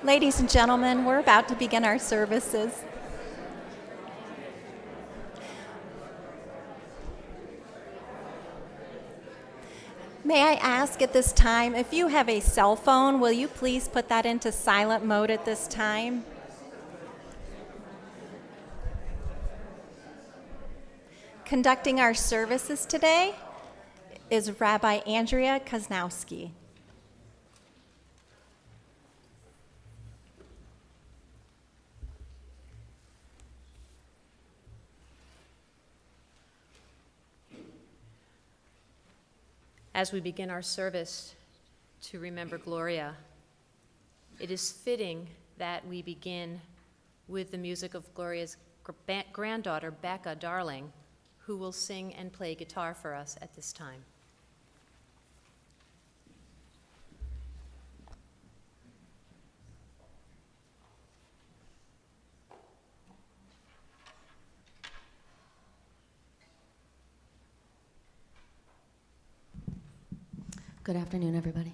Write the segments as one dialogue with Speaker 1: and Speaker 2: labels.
Speaker 1: Ladies and gentlemen, we're about to begin our services. May I ask at this time, if you have a cell phone, will you please put that into silent mode at this time? Conducting our services today is Rabbi Andrea Koznowski.
Speaker 2: As we begin our service to remember Gloria, it is fitting that we begin with the music of Gloria's granddaughter, Becca Darling, who will sing and play guitar for us at this time.
Speaker 3: Good afternoon, everybody.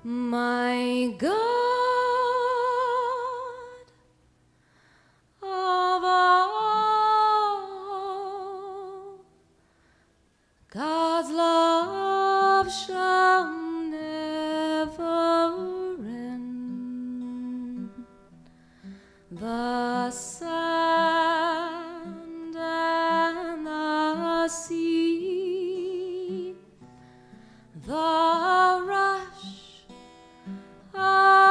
Speaker 3: My God, of all, God's love shall never end. The sand and the sea, the rush of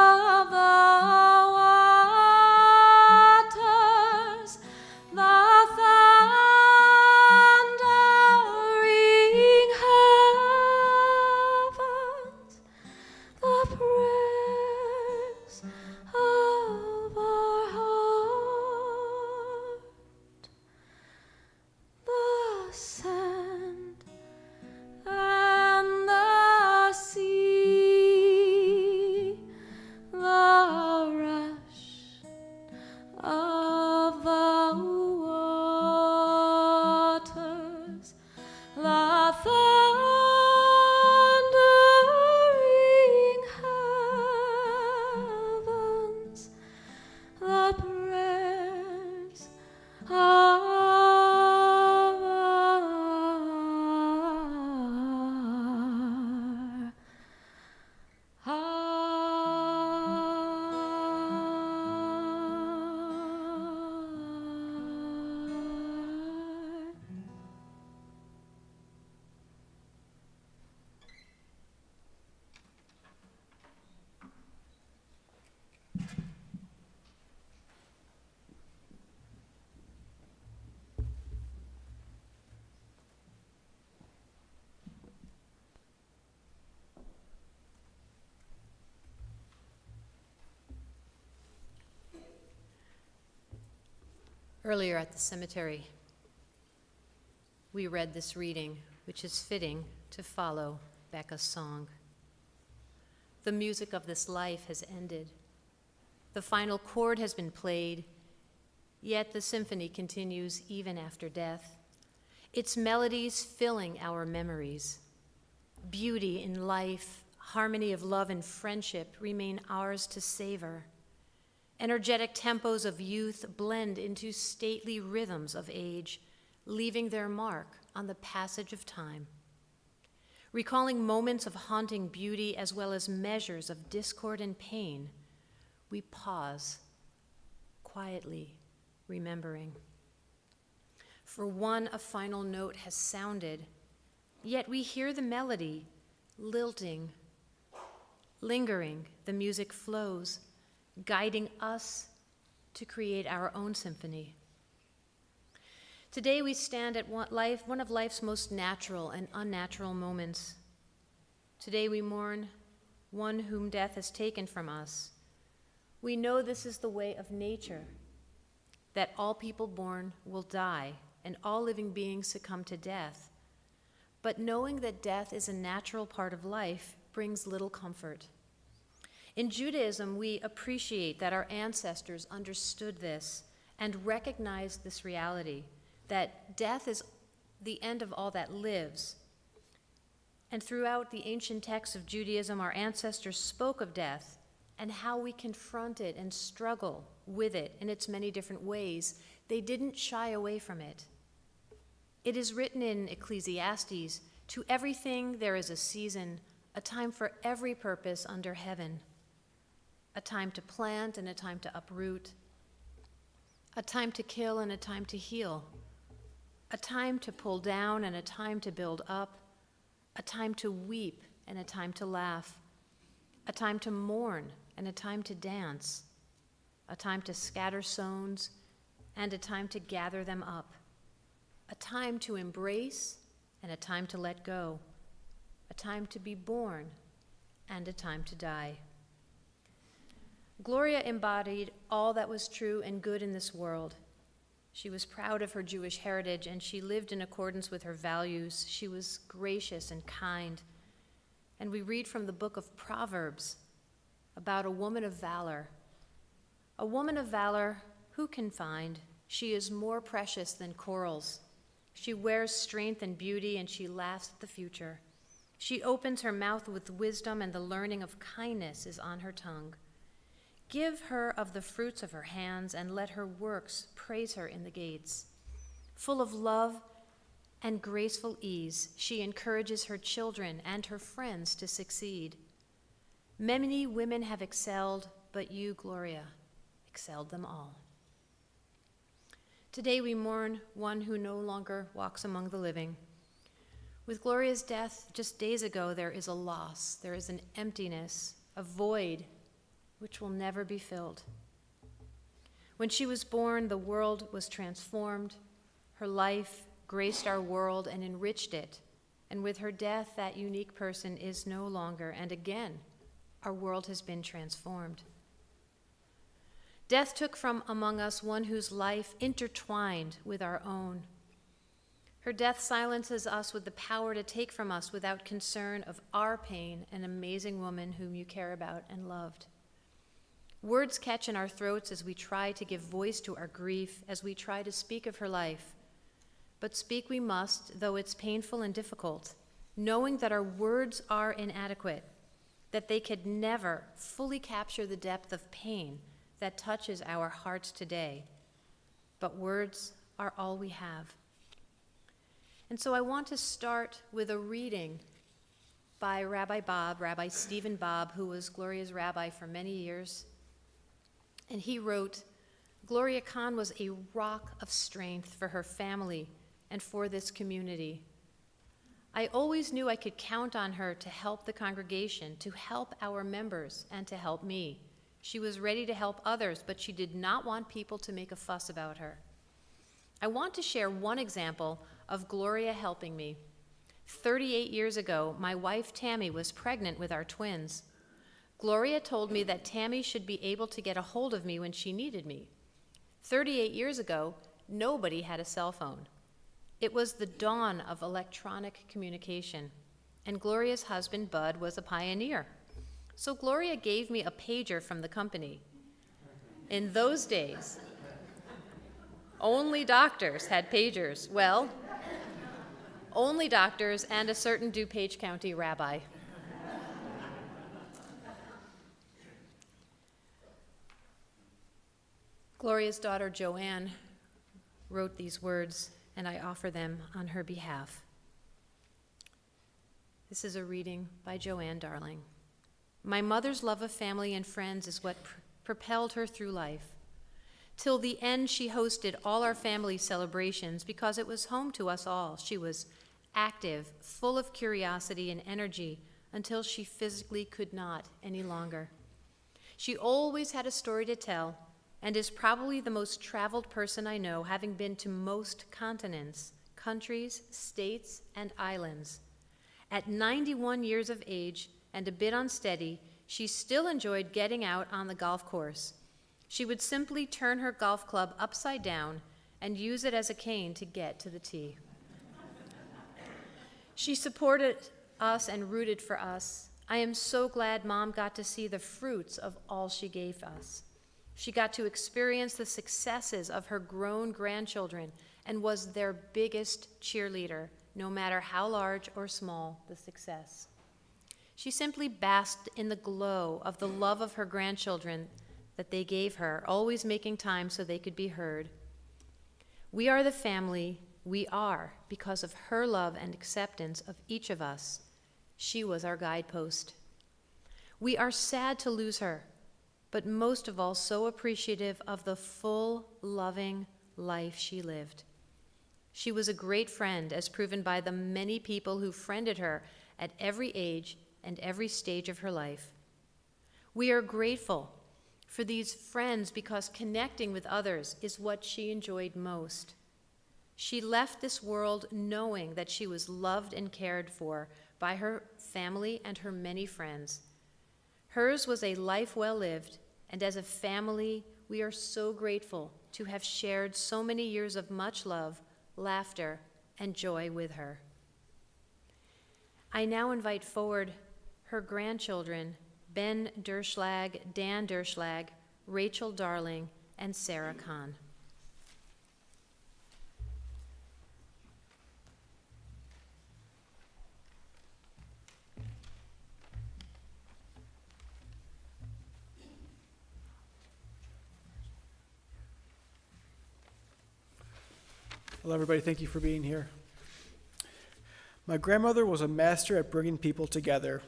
Speaker 2: Earlier at the cemetery, we read this reading, which is fitting to follow Becca's song. The music of this life has ended. The final chord has been played, yet the symphony continues even after death, its melodies filling our memories. Beauty in life, harmony of love and friendship remain ours to savor. Energetic tempos of youth blend into stately rhythms of age, leaving their mark on the passage of time. Recalling moments of haunting beauty as well as measures of discord and pain, we pause, quietly remembering. For one, a final note has sounded, yet we hear the melody lilting, lingering. The music flows, guiding us to create our own symphony. Today we stand at one of life's most natural and unnatural moments. Today we mourn one whom death has taken from us. We know this is the way of nature, that all people born will die and all living beings succumb to death. But knowing that death is a natural part of life brings little comfort. In Judaism, we appreciate that our ancestors understood this and recognized this reality, that death is the end of all that lives. And throughout the ancient texts of Judaism, our ancestors spoke of death and how we confront it and struggle with it in its many different ways. They didn't shy away from it. It is written in Ecclesiastes, "To everything there is a season, a time for every purpose under heaven, a time to plant and a time to uproot, a time to kill and a time to heal, a time to pull down and a time to build up, a time to weep and a time to laugh, a time to mourn and a time to dance, a time to scatter stones and a time to gather them up, a time to embrace and a time to let go, a time to be born and a time to die." Gloria embodied all that was true and good in this world. She was proud of her Jewish heritage, and she lived in accordance with her values. She was gracious and kind. And we read from the book of Proverbs about a woman of valor. A woman of valor, who can find? She is more precious than corals. She wears strength and beauty, and she laughs at the future. She opens her mouth with wisdom, and the learning of kindness is on her tongue. Give her of the fruits of her hands, and let her works praise her in the gates. Full of love and graceful ease, she encourages her children and her friends to succeed. Many women have excelled, but you, Gloria, excelled them all. Today we mourn one who no longer walks among the living. With Gloria's death just days ago, there is a loss, there is an emptiness, a void which will never be filled. When she was born, the world was transformed. Her life graced our world and enriched it. And with her death, that unique person is no longer. And again, our world has been transformed. Death took from among us one whose life intertwined with our own. Her death silences us with the power to take from us without concern of our pain an amazing woman whom you care about and loved. Words catch in our throats as we try to give voice to our grief, as we try to speak of her life. But speak we must, though it's painful and difficult, knowing that our words are inadequate, that they could never fully capture the depth of pain that touches our hearts today. But words are all we have. And so I want to start with a reading by Rabbi Stephen Bob, who was Gloria's rabbi for many years. And he wrote, "Gloria Kahn was a rock of strength for her family and for this community. I always knew I could count on her to help the congregation, to help our members, and to help me. She was ready to help others, but she did not want people to make a fuss about her. I want to share one example of Gloria helping me. 38 years ago, my wife Tammy was pregnant with our twins. Gloria told me that Tammy should be able to get a hold of me when she needed me. 38 years ago, nobody had a cell phone. It was the dawn of electronic communication, and Gloria's husband, Bud, was a pioneer. So Gloria gave me a pager from the company. In those days, only doctors had pagers. Well, only doctors and a certain DuPage County rabbi. Gloria's daughter, Joanne, wrote these words, and I offer them on her behalf. This is a reading by Joanne Darling. My mother's love of family and friends is what propelled her through life. Till the end, she hosted all our family celebrations because it was home to us all. She was active, full of curiosity and energy until she physically could not any longer. She always had a story to tell and is probably the most traveled person I know, having been to most continents, countries, states, and islands. At 91 years of age and a bit unsteady, she still enjoyed getting out on the golf course. She would simply turn her golf club upside down and use it as a cane to get to the tee. She supported us and rooted for us. I am so glad Mom got to see the fruits of all she gave us. She got to experience the successes of her grown grandchildren and was their biggest cheerleader, no matter how large or small the success. She simply basked in the glow of the love of her grandchildren that they gave her, always making time so they could be heard. We are the family we are because of her love and acceptance of each of us. She was our guidepost. We are sad to lose her, but most of all, so appreciative of the full, loving life she lived. She was a great friend, as proven by the many people who friended her at every age and every stage of her life. We are grateful for these friends because connecting with others is what she enjoyed most. She left this world knowing that she was loved and cared for by her family and her many friends. Hers was a life well lived, and as a family, we are so grateful to have shared so many years of much love, laughter, and joy with her. I now invite forward her grandchildren, Ben Derschlag, Dan Derschlag, Rachel Darling, and Sarah Kahn.
Speaker 4: Hello, everybody. Thank you for being here. My grandmother was a master at bringing people together,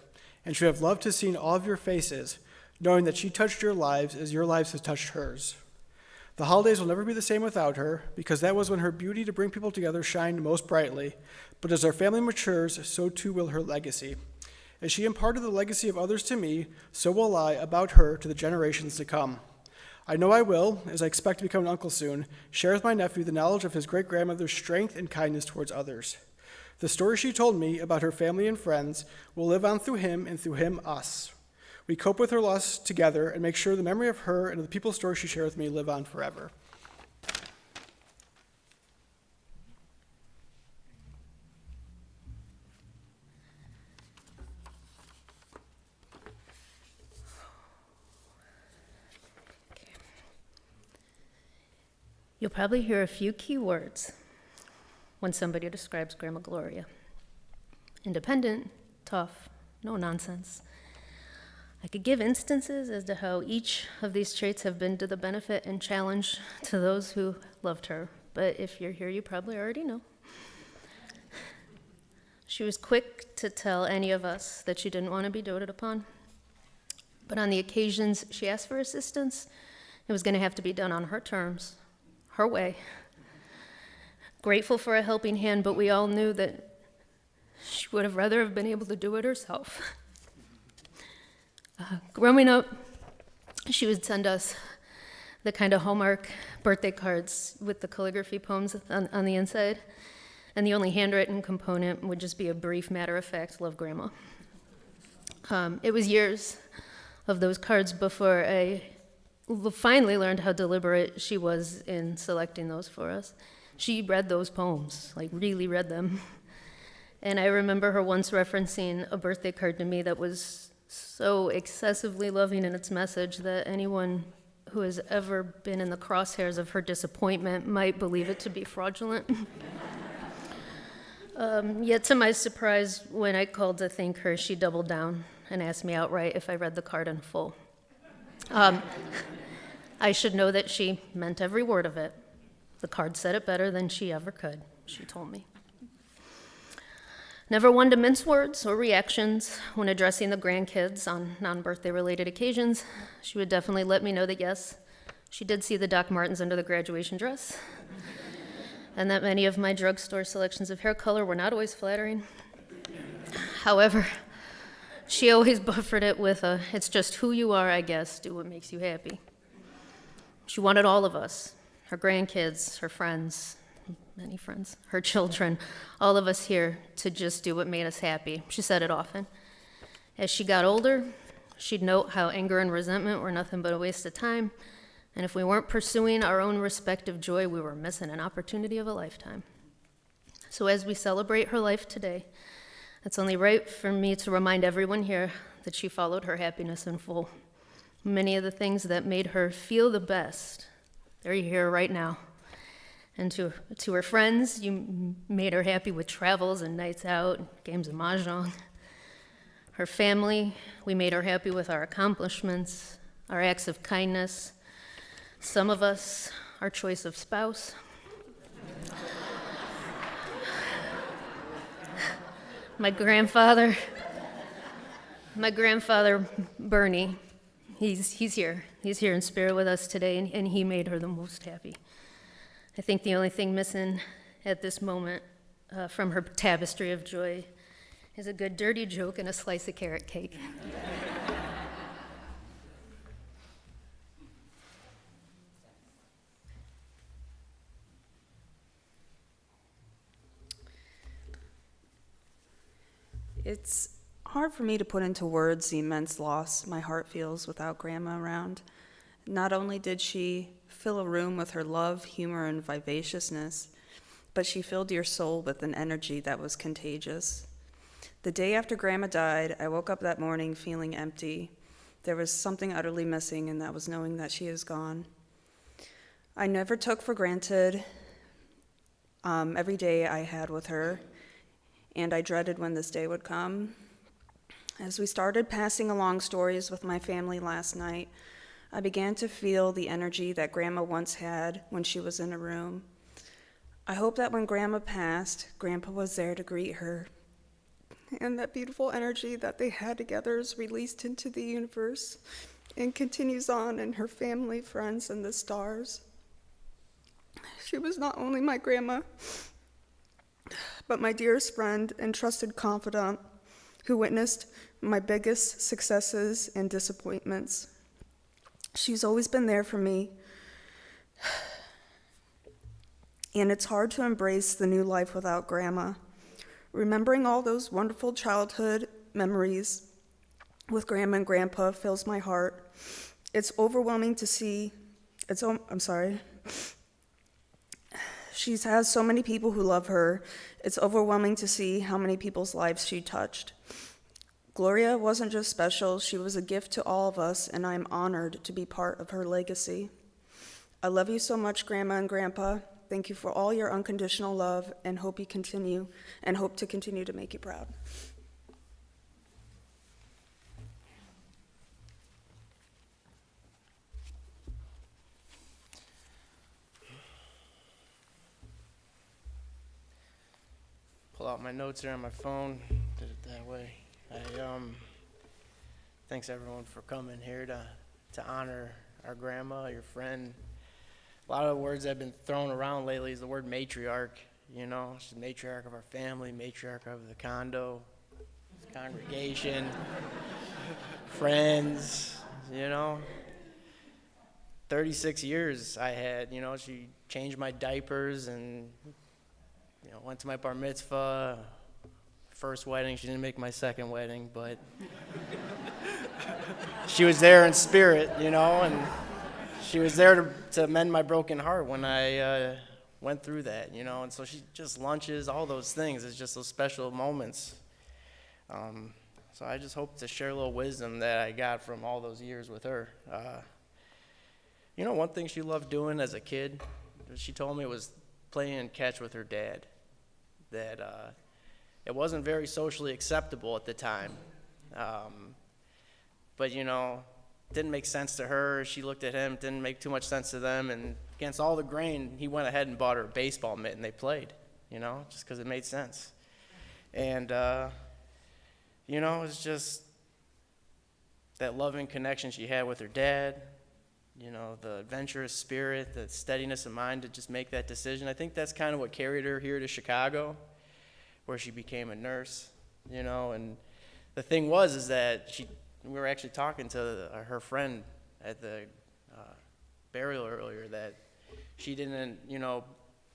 Speaker 4: and she would have loved to have seen all of your faces, knowing that she touched your lives as your lives have touched hers. The holidays will never be the same without her, because that was when her beauty to bring people together shined most brightly. But as our family matures, so too will her legacy. As she imparted the legacy of others to me, so will I about her to the generations to come. I know I will, as I expect to become an uncle soon, share with my nephew the knowledge of his great-grandmother's strength and kindness towards others. The story she told me about her family and friends will live on through him and through him us. We cope with her loss together and make sure the memory of her and of the people's stories she shared with me live on forever.
Speaker 3: You'll probably hear a few key words when somebody describes Grandma Gloria. Independent, tough, no nonsense. I could give instances as to how each of these traits have been to the benefit and challenge to those who loved her, but if you're here, you probably already know. She was quick to tell any of us that she didn't want to be doted upon, but on the occasions she asked for assistance, it was going to have to be done on her terms, her way. Grateful for a helping hand, but we all knew that she would have rather have been able to do it herself. Growing up, she would send us the kind of Hallmark birthday cards with the calligraphy poems on the inside, and the only handwritten component would just be a brief matter-of-fact, love Grandma. It was years of those cards before I finally learned how deliberate she was in selecting those for us. She read those poems, like really read them. And I remember her once referencing a birthday card to me that was so excessively loving in its message that anyone who has ever been in the crosshairs of her disappointment might believe it to be fraudulent. Yet to my surprise, when I called to thank her, she doubled down and asked me outright if I read the card in full. I should know that she meant every word of it. The card said it better than she ever could, she told me. Never one to mince words or reactions when addressing the grandkids on non-birthday related occasions. She would definitely let me know that yes, she did see the Doc Martens under the graduation dress, and that many of my drugstore selections of hair color were not always flattering. However, she always buffered it with a, "It's just who you are, I guess, do what makes you happy." She wanted all of us, her grandkids, her friends, many friends, her children, all of us here to just do what made us happy. She said it often. As she got older, she'd note how anger and resentment were nothing but a waste of time, and if we weren't pursuing our own respective joy, we were missing an opportunity of a lifetime. So as we celebrate her life today, it's only right for me to remind everyone here that she followed her happiness in full. Many of the things that made her feel the best, they're here right now. And to her friends, you made her happy with travels and nights out, games of mahjong. Her family, we made her happy with our accomplishments, our acts of kindness. Some of us, our choice of spouse. My grandfather, Bernie, he's here. He's here in spirit with us today, and he made her the most happy. I think the only thing missing at this moment from her tapestry of joy is a good dirty joke and a slice of carrot cake.
Speaker 5: It's hard for me to put into words the immense loss my heart feels without Grandma around. Not only did she fill a room with her love, humor, and vivaciousness, but she filled your soul with an energy that was contagious. The day after Grandma died, I woke up that morning feeling empty. There was something utterly missing, and that was knowing that she is gone. I never took for granted every day I had with her, and I dreaded when this day would come. As we started passing along stories with my family last night, I began to feel the energy that Grandma once had when she was in a room. I hope that when Grandma passed, Grandpa was there to greet her, and that beautiful energy that they had together is released into the universe and continues on in her family, friends, and the stars. She was not only my grandma, but my dearest friend and trusted confidant who witnessed my biggest successes and disappointments. She's always been there for me, and it's hard to embrace the new life without Grandma. Remembering all those wonderful childhood memories with Grandma and Grandpa fills my heart. It's overwhelming to see, She has so many people who love her. It's overwhelming to see how many people's lives she touched. Gloria wasn't just special, she was a gift to all of us, and I'm honored to be part of her legacy. I love you so much, Grandma and Grandpa. Thank you for all your unconditional love, and hope to continue to make you proud.
Speaker 6: Pull out my notes here on my phone, did it that way. Thanks everyone for coming here to honor our grandma, your friend. A lot of the words that have been thrown around lately is the word matriarch. You know, she's the matriarch of our family, matriarch of the condo, congregation, friends, you know. 36 years I had, you know, she changed my diapers and, you know, went to my bar mitzvah, first wedding. She didn't make my second wedding, but she was there in spirit, you know, and she was there to mend my broken heart when I went through that, and so she just lunches, all those things. It's just those special moments. So I just hope to share a little wisdom that I got from all those years with her. One thing she loved doing as a kid, she told me, was playing catch with her dad. That it wasn't very socially acceptable at the time. But, didn't make sense to her. She looked at him, didn't make too much sense to them. And against all the grain, he went ahead and bought her a baseball mitt, and they played, just because it made sense. And, it's just that loving connection she had with her dad, the adventurous spirit, the steadiness of mind to just make that decision. I think that's kind of what carried her here to Chicago, where she became a nurse, and the thing is that we were actually talking to her friend at the burial earlier, that she didn't,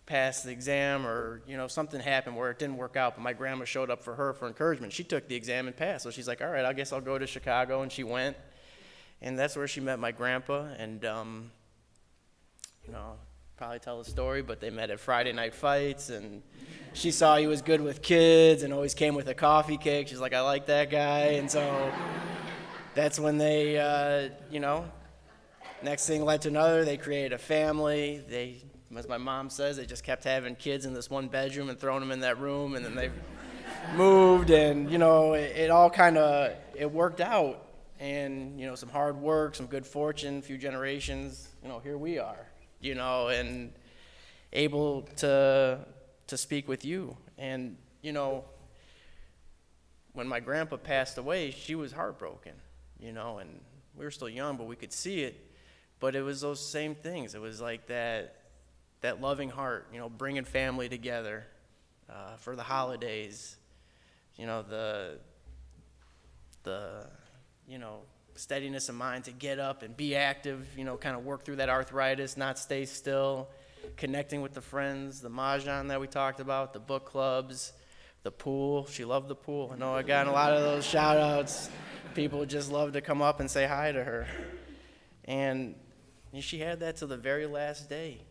Speaker 6: pass the exam, or, something happened where it didn't work out, but my grandma showed up for her for encouragement. She took the exam and passed, so she's like, all right, I guess I'll go to Chicago, and she went, and that's where she met my grandpa, and, probably tell the story, but they met at Friday night fights, and she saw he was good with kids and always came with a coffee cake. She's like, I like that guy, and so that's when they, next thing led to another. They created a family. They, as my mom says, they just kept having kids in this one bedroom and throwing them in that room, and then they moved, and, it all kind of, it worked out, and, some hard work, some good fortune, a few generations, here we are, and able to speak with you. And, when my grandpa passed away, she was heartbroken, and we were still young, but we could see it. But it was those same things. It was like that loving heart, bringing family together for the holidays, the steadiness of mind to get up and be active, kind of work through that arthritis, not stay still, connecting with the friends, the mahjong that we talked about, the book clubs, the pool. She loved the pool. I know I got a lot of those shout outs. People just love to come up and say hi to her. And she had that till the very last day.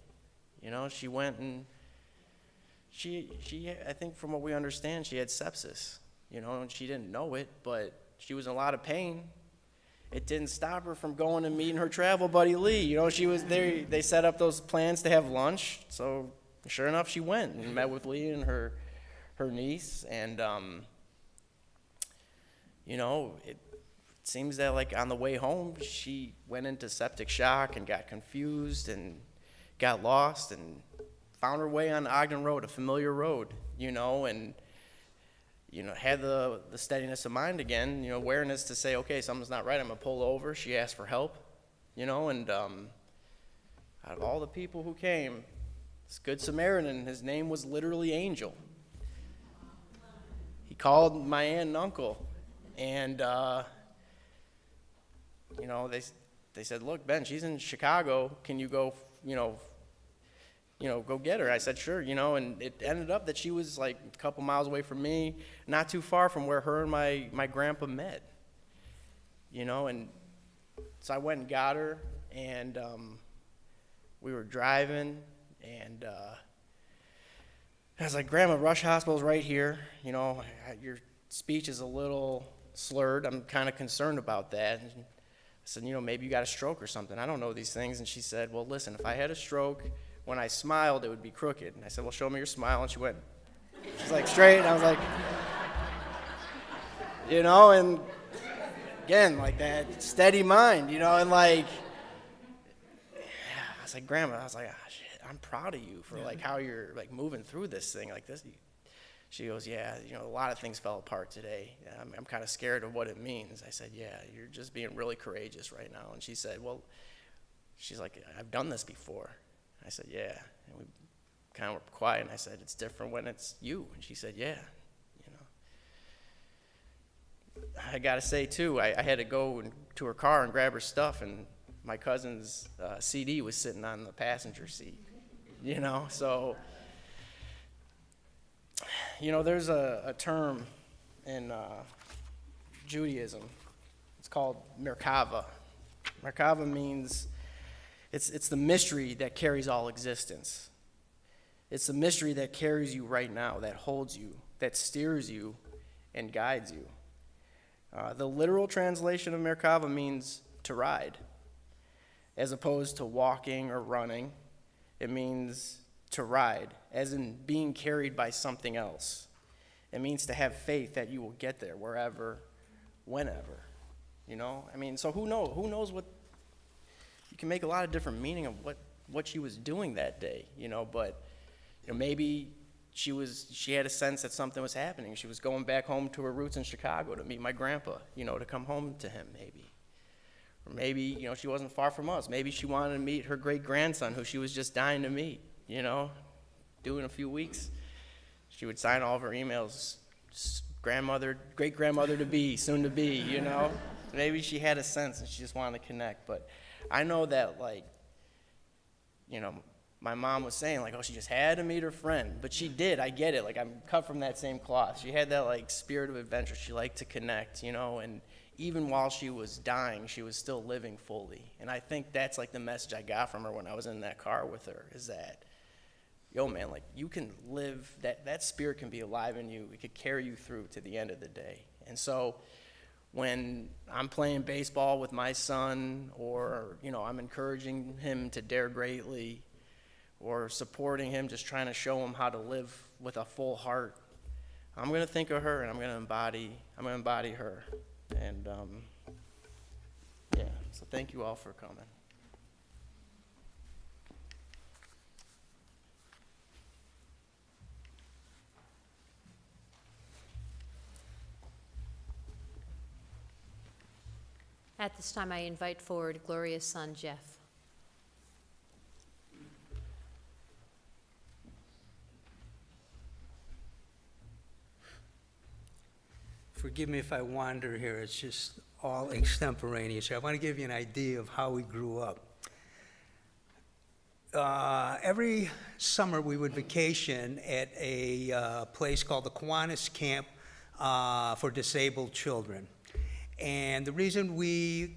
Speaker 6: She went and she I think from what we understand, she had sepsis, and she didn't know it, but she was in a lot of pain. It didn't stop her from going and meeting her travel buddy Lee. She was there. They set up those plans to have lunch. So sure enough, she went and met with Lee and her niece. And, it seems that like on the way home, she went into septic shock and got confused and got lost and found her way on Ogden Road, a familiar road, and had the steadiness of mind again, awareness to say, okay, something's not right, I'm going to pull over. She asked for help, and out of all the people who came, this Good Samaritan, his name was literally Angel. He called my aunt and uncle, and, they said, look, Ben, she's in Chicago. Can you go, go get her? I said, sure, and it ended up that she was like a couple miles away from me, not too far from where her and my grandpa met, and so I went and got her, and we were driving, and I was like, Grandma, Rush Hospital's right here, your speech is a little slurred. I'm kind of concerned about that. And I said, maybe you got a stroke or something. I don't know these things. And she said, well, listen, if I had a stroke, when I smiled, it would be crooked. And I said, well, show me your smile. And she's like, straight. And I was like, and again, like that steady mind, and like, I was like, Grandma, shit, I'm proud of you for like how you're like moving through this thing like this. She goes, yeah, a lot of things fell apart today. I'm kind of scared of what it means. I said, yeah, you're just being really courageous right now. And she said, well, she's like, I've done this before. I said, yeah. And we kind of were quiet, and I said, it's different when it's you. And she said, yeah. I got to say, too, I had to go to her car and grab her stuff, and my cousin's CD was sitting on the passenger seat, So, there's a term in Judaism. It's called Merkava. Merkava means It's the mystery that carries all existence. It's the mystery that carries you right now, that holds you, that steers you and guides you. The literal translation of Merkava means to ride. As opposed to walking or running, it means to ride, as in being carried by something else. It means to have faith that you will get there, wherever, whenever. So who knows what, you can make a lot of different meaning of what she was doing that day, but maybe she had a sense that something was happening. She was going back home to her roots in Chicago to meet my grandpa, to come home to him maybe. Or maybe, she wasn't far from us. Maybe she wanted to meet her great-grandson who she was just dying to meet, due in a few weeks. She would sign all of her emails, grandmother, great-grandmother to be, soon to be, Maybe she had a sense and she just wanted to connect. But I know that, my mom was saying, she just had to meet her friend. But she did, I get it. I'm cut from that same cloth. She had that, spirit of adventure. She liked to connect, and even while she was dying, she was still living fully. And I think that's, the message I got from her when I was in that car with her, is that, yo, man, you can live, that spirit can be alive in you. It could carry you through to the end of the day. And so when I'm playing baseball with my son, or, I'm encouraging him to dare greatly, or supporting him, just trying to show him how to live with a full heart, I'm going to think of her, and I'm going to embody her. And, so thank you all for coming.
Speaker 2: At this time, I invite forward Gloria's son, Jeff.
Speaker 7: Forgive me if I wander here, it's just all extemporaneous. I want to give you an idea of how we grew up. Every summer we would vacation at a place called the Kiwanis Camp for disabled children. And the reason we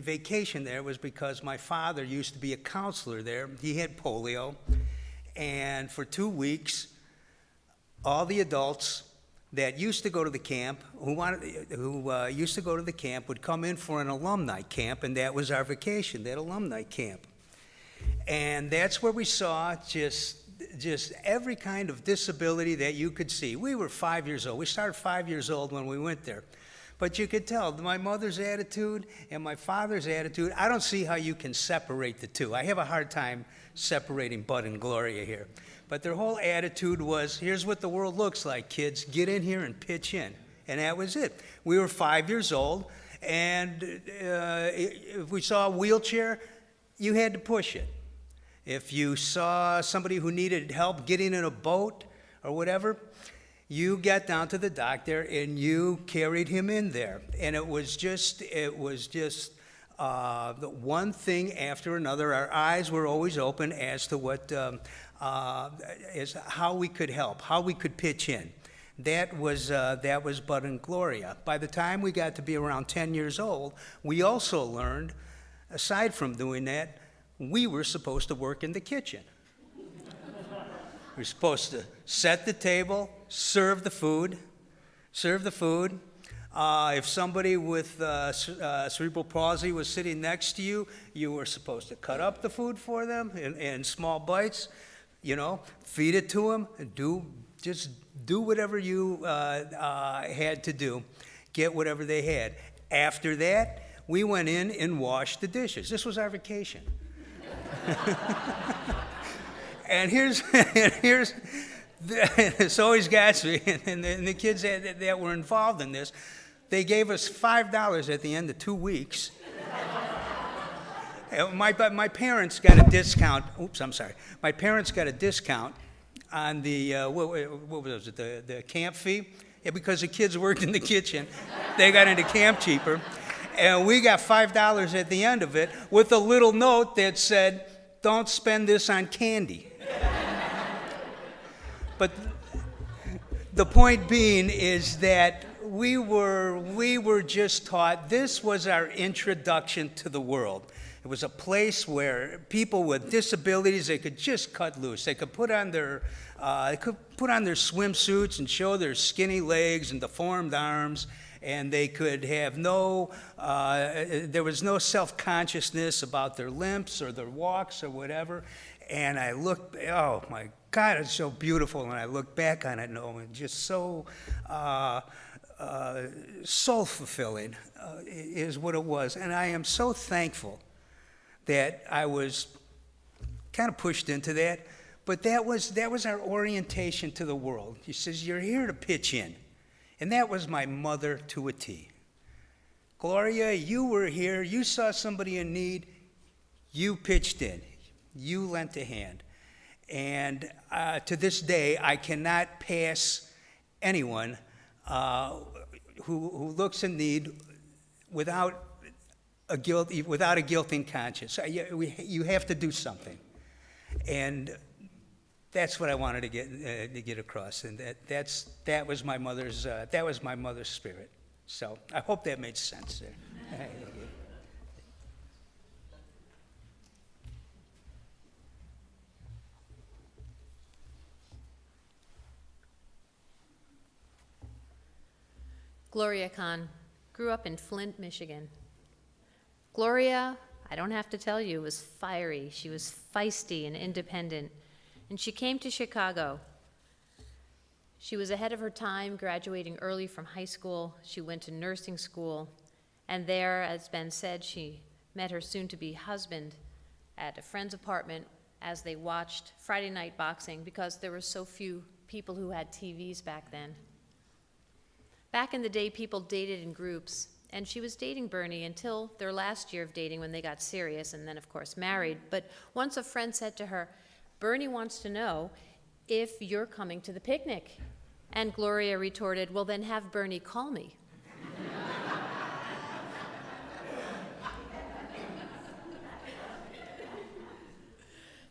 Speaker 7: vacationed there was because my father used to be a counselor there. He had polio, and for 2 weeks, all the adults that used to go to the camp, who used to go to the camp, would come in for an alumni camp, and that was our vacation, that alumni camp. And that's where we saw just every kind of disability that you could see. We were 5 years old. We started 5 years old when we went there. But you could tell my mother's attitude and my father's attitude, I don't see how you can separate the two. I have a hard time separating Bud and Gloria here. But their whole attitude was, here's what the world looks like, kids. Get in here and pitch in. And that was it. We were 5 years old, and if we saw a wheelchair, you had to push it. If you saw somebody who needed help getting in a boat or whatever, you got down to the dock there and you carried him in there. And it was just the one thing after another. Our eyes were always open as to as how we could help, how we could pitch in. That was Bud and Gloria. By the time we got to be around 10 years old, we also learned, aside from doing that, we were supposed to work in the kitchen. We were supposed to set the table, serve the food. If somebody with cerebral palsy was sitting next to you, you were supposed to cut up the food for them in small bites, feed it to them, and do whatever you had to do, get whatever they had. After that, we went in and washed the dishes. This was our vacation. And here's this always got me, and the kids that were involved in this, they gave us $5 at the end of 2 weeks. My parents got a discount. Oops, I'm sorry. My parents got a discount on the what was it? The camp fee. Yeah, because the kids worked in the kitchen, they got into camp cheaper, and we got $5 at the end of it with a little note that said, "Don't spend this on candy." But the point being is that we were just taught, this was our introduction to the world. It was a place where people with disabilities, they could just cut loose. They could put on their swimsuits and show their skinny legs and deformed arms, and they could have there was no self-consciousness about their limps or their walks or whatever. And I looked, oh my God, it's so beautiful. And I look back on it and just so soul-fulfilling is what it was. And I am so thankful that I was kind of pushed into that. But that was our orientation to the world. He says, you're here to pitch in. And that was my mother to a T. Gloria, you were here. You saw somebody in need. You pitched in. You lent a hand. And to this day, I cannot pass anyone who looks in need without a guilty conscience. You have to do something. And that's what I wanted to get across, and that was my mother's spirit. So I hope that made sense there.
Speaker 2: Gloria Kahn grew up in Flint, Michigan. Gloria, I don't have to tell you, was fiery. She was feisty and independent. And she came to Chicago. She was ahead of her time, graduating early from high school. She went to nursing school. And there, as Ben said, she met her soon-to-be husband at a friend's apartment as they watched Friday night boxing because there were so few people who had TVs back then. Back in the day, people dated in groups, and she was dating Bernie until their last year of dating when they got serious and then, of course, married. But once a friend said to her, Bernie wants to know if you're coming to the picnic. And Gloria retorted, well, then have Bernie call me.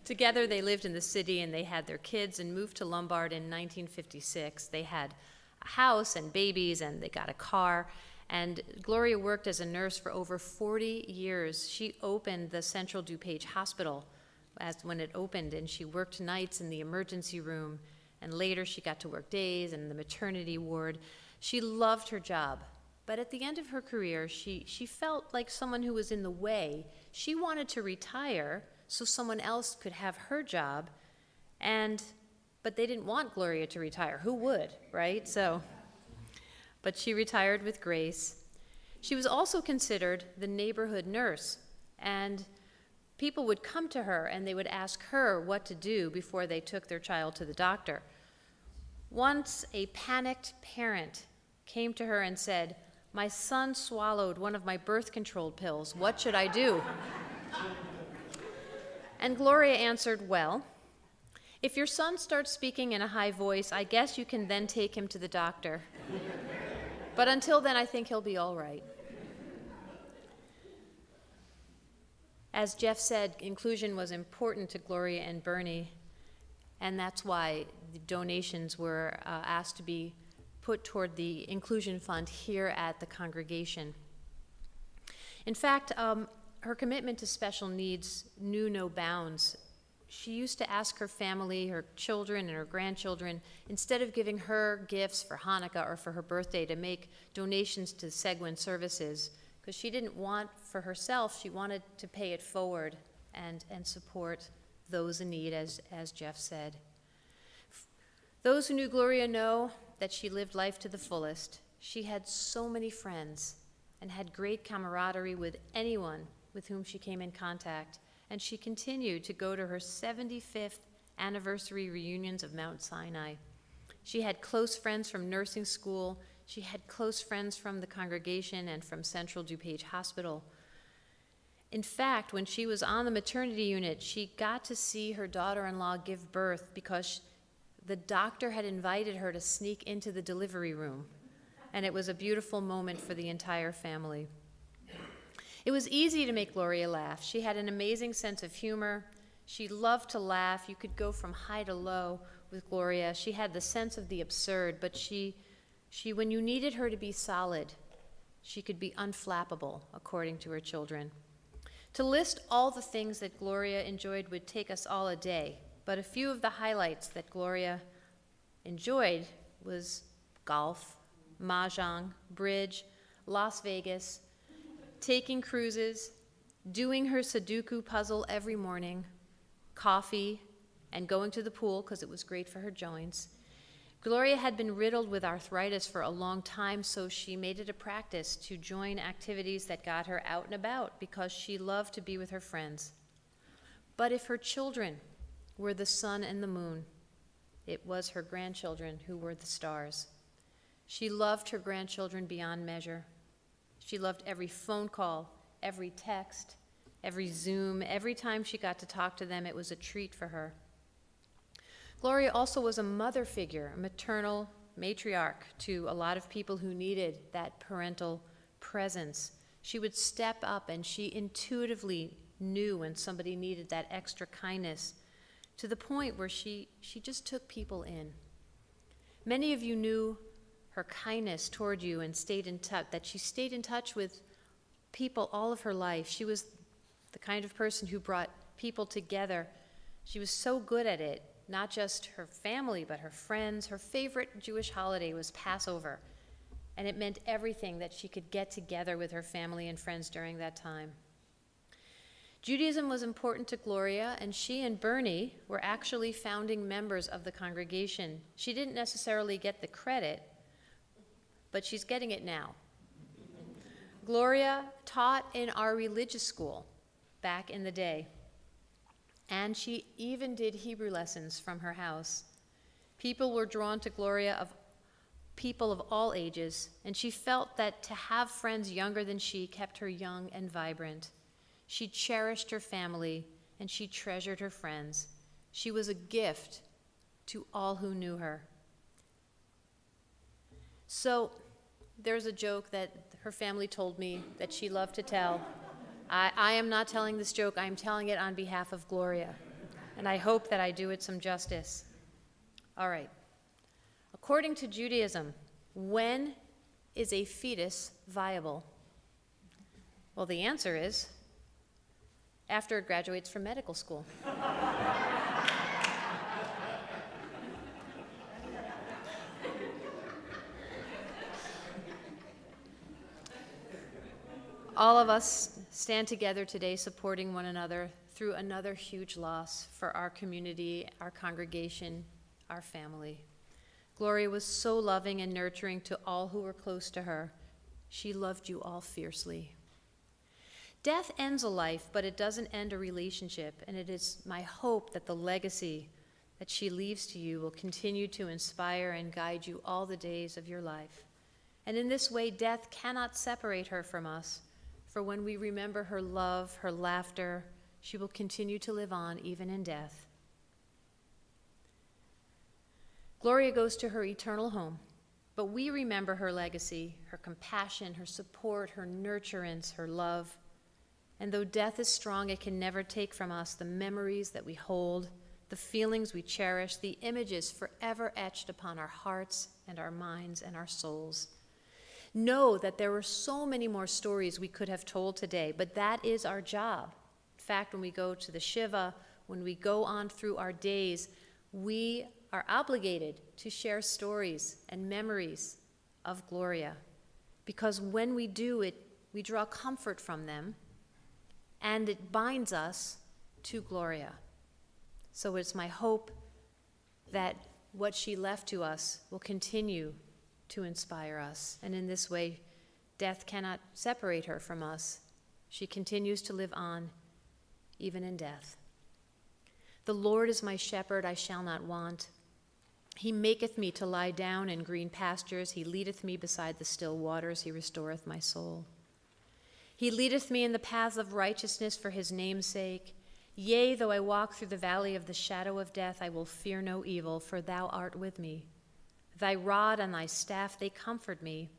Speaker 2: Together, they lived in the city and they had their kids and moved to Lombard in 1956. They had a house and babies and they got a car. And Gloria worked as a nurse for over 40 years. She opened the Central DuPage Hospital when it opened, and she worked nights in the emergency room, and later she got to work days in the maternity ward. She loved her job, but at the end of her career, she felt like someone who was in the way. She wanted to retire so someone else could have her job, but they didn't want Gloria to retire. Who would, right? But she retired with grace. She was also considered the neighborhood nurse, and people would come to her and they would ask her what to do before they took their child to the doctor. Once a panicked parent came to her and said, my son swallowed one of my birth control pills. What should I do? And Gloria answered, well, if your son starts speaking in a high voice, I guess you can then take him to the doctor. But until then, I think he'll be all right. As Jeff said, inclusion was important to Gloria and Bernie, and that's why the donations were asked to be put toward the inclusion fund here at the congregation. In fact, her commitment to special needs knew no bounds. She used to ask her family, her children and her grandchildren, instead of giving her gifts for Hanukkah or for her birthday, to make donations to Seguin Services, because she didn't want for herself, she wanted to pay it forward and support those in need, as Jeff said. Those who knew Gloria know that she lived life to the fullest. She had so many friends and had great camaraderie with anyone with whom she came in contact, and she continued to go to her 75th anniversary reunions of Mount Sinai. She had close friends from nursing school. She had close friends from the congregation and from Central DuPage Hospital. In fact, when she was on the maternity unit, she got to see her daughter-in-law give birth because the doctor had invited her to sneak into the delivery room, and it was a beautiful moment for the entire family. It was easy to make Gloria laugh. She had an amazing sense of humor. She loved to laugh. You could go from high to low with Gloria. She had the sense of the absurd, but she when you needed her to be solid, she could be unflappable, according to her children. To list all the things that Gloria enjoyed would take us all a day, but a few of the highlights that Gloria enjoyed was golf, mahjong, bridge, Las Vegas, taking cruises, doing her Sudoku puzzle every morning, coffee, and going to the pool because it was great for her joints. Gloria had been riddled with arthritis for a long time, so she made it a practice to join activities that got her out and about because she loved to be with her friends. But if her children were the sun and the moon, it was her grandchildren who were the stars. She loved her grandchildren beyond measure. She loved every phone call, every text, every Zoom. Every time she got to talk to them, it was a treat for her. Gloria also was a mother figure, a maternal matriarch to a lot of people who needed that parental presence. She would step up and she intuitively knew when somebody needed that extra kindness, to the point where she just took people in. Many of you knew her kindness toward you and stayed in touch, that she stayed in touch with people all of her life. She was the kind of person who brought people together. She was so good at it, not just her family, but her friends. Her favorite Jewish holiday was Passover, and it meant everything that she could get together with her family and friends during that time. Judaism was important to Gloria, and she and Bernie were actually founding members of the congregation. She didn't necessarily get the credit, but she's getting it now. Gloria taught in our religious school back in the day, and she even did Hebrew lessons from her house. People were drawn to Gloria, of people of all ages, and she felt that to have friends younger than she kept her young and vibrant. She cherished her family, and she treasured her friends. She was a gift to all who knew her. So there's a joke that her family told me that she loved to tell. I am not telling this joke, I am telling it on behalf of Gloria, and I hope that I do it some justice. All right. According to Judaism, when is a fetus viable? Well, the answer is after it graduates from medical school. All of us stand together today supporting one another through another huge loss for our community, our congregation, our family. Gloria was so loving and nurturing to all who were close to her. She loved you all fiercely. Death ends a life, but it doesn't end a relationship, and it is my hope that the legacy that she leaves to you will continue to inspire and guide you all the days of your life. And in this way, death cannot separate her from us, for when we remember her love, her laughter, she will continue to live on even in death. Gloria goes to her eternal home, but we remember her legacy, her compassion, her support, her nurturance, her love. And though death is strong, it can never take from us the memories that we hold, the feelings we cherish, the images forever etched upon our hearts and our minds and our souls. Know that there were so many more stories we could have told today, but that is our job. In fact, when we go to the Shiva, when we go on through our days, we are obligated to share stories and memories of Gloria, because when we do it, we draw comfort from them, and it binds us to Gloria. So it's my hope that what she left to us will continue to inspire us. And in this way, death cannot separate her from us. She continues to live on, even in death. The Lord is my shepherd, I shall not want. He maketh me to lie down in green pastures. He leadeth me beside the still waters. He restoreth my soul. He leadeth me in the paths of righteousness for his name's sake. Yea, though I walk through the valley of the shadow of death, I will fear no evil, for thou art with me. Thy rod and thy staff, they comfort me.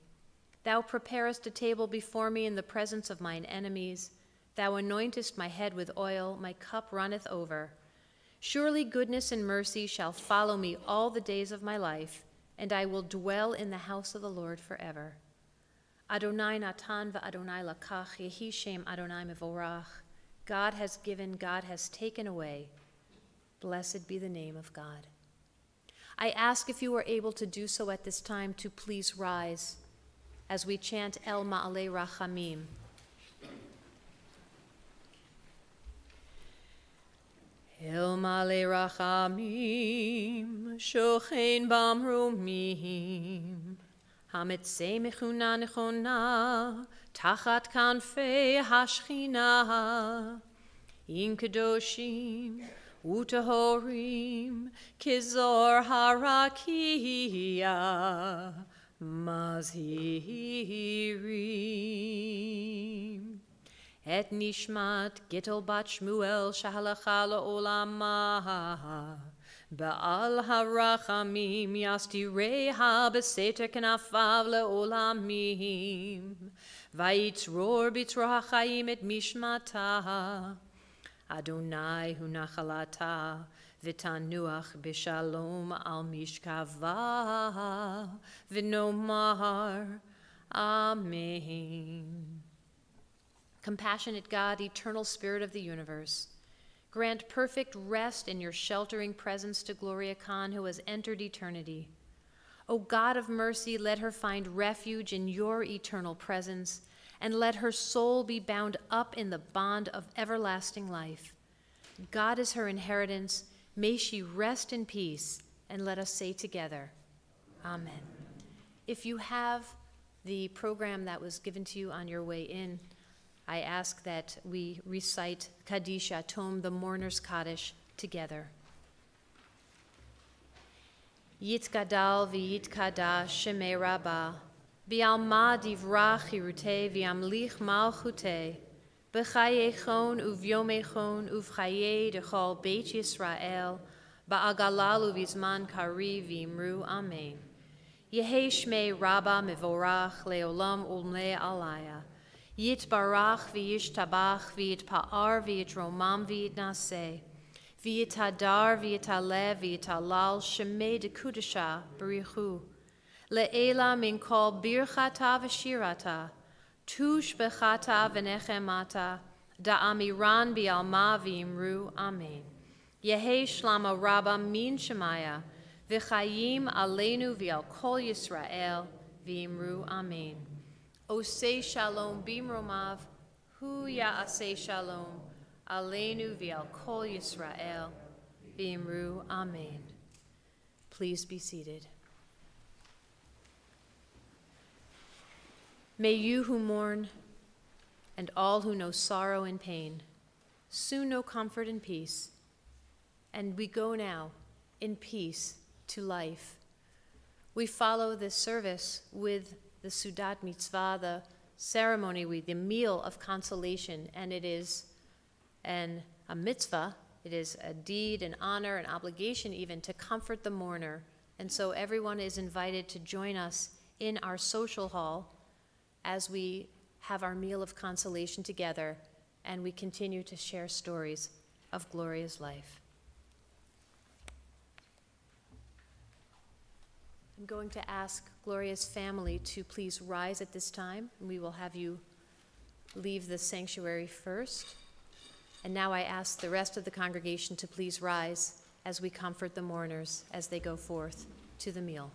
Speaker 2: Thou preparest a table before me in the presence of mine enemies. Thou anointest my head with oil, my cup runneth over. Surely goodness and mercy shall follow me all the days of my life, and I will dwell in the house of the Lord forever. Adonai natan va'Adonai lakach, yehi shem Adonai mevorach. God has given, God has taken away. Blessed be the name of God. I ask if you are able to do so at this time to please rise as we chant El Ma'ale Rachamim. El Ma'ale Rachamim, Shochein Bamromim, Hamitzei Mechuna Nechona, Tachat Kanfei Hashchina, In Kedoshim, Utahorim, Kizor Harakia, Mazhirim. Et Nishmat Gittel Bat Shmuel Shahalacha La'olama, Ba'al Harachamim Yastireha B'Seter Knafav Le'olamim, Vayitzror B'Tzror HaChaim Et Mishmata, Adonai hu nachalata, v'tanuach b'shalom al mishkava, v'nomar, Amen. Compassionate God, eternal Spirit of the universe, grant perfect rest in your sheltering presence to Gloria Kahn, who has entered eternity. O God of mercy, let her find refuge in your eternal presence, and let her soul be bound up in the bond of everlasting life. God is her inheritance. May she rest in peace, and let us say together, Amen. If you have the program that was given to you on your way in, I ask that we recite Kaddish Atom, the Mourners Kaddish, together. Yitgadal v'yitkadash shemei Rabbah, Bialma divrach hirute v'yamlich malchute, b'chayechon uvyomechon uvchaye dechol Beit Yisrael, ba'agalal uvizman kari v'imru Amen. Yehei shmei Rabbah mevorach leolam ulmei alaya, yitbarach v'yishtabach v'yitpa'ar v'yitromam v'yitnaseh, v'yitadar v'yitalev v'yitalal shemei dekudesha b'richu, Le'ela min kol birchata v'shirata, tush bechata v'nechemata, da'amiran bi'alma v'imru, Amen. Yehei shlama Rabbah min shemaya, v'chayim aleinu v'al kol Yisrael, v'imru, Amen. Osei shalom bimromav, hu ya'asei shalom, aleinu v'al kol Yisrael, v'imru, Amen. Please be seated. May you who mourn, and all who know sorrow and pain, soon know comfort and peace. And we go now in peace to life. We follow this service with the Sudhat Mitzvah, the ceremony, with the meal of consolation, and it is a mitzvah. It is a deed, an honor, an obligation even to comfort the mourner. And so everyone is invited to join us in our social hall as we have our meal of consolation together and we continue to share stories of Gloria's life. I'm going to ask Gloria's family to please rise at this time, and we will have you leave the sanctuary first. And now I ask the rest of the congregation to please rise as we comfort the mourners as they go forth to the meal.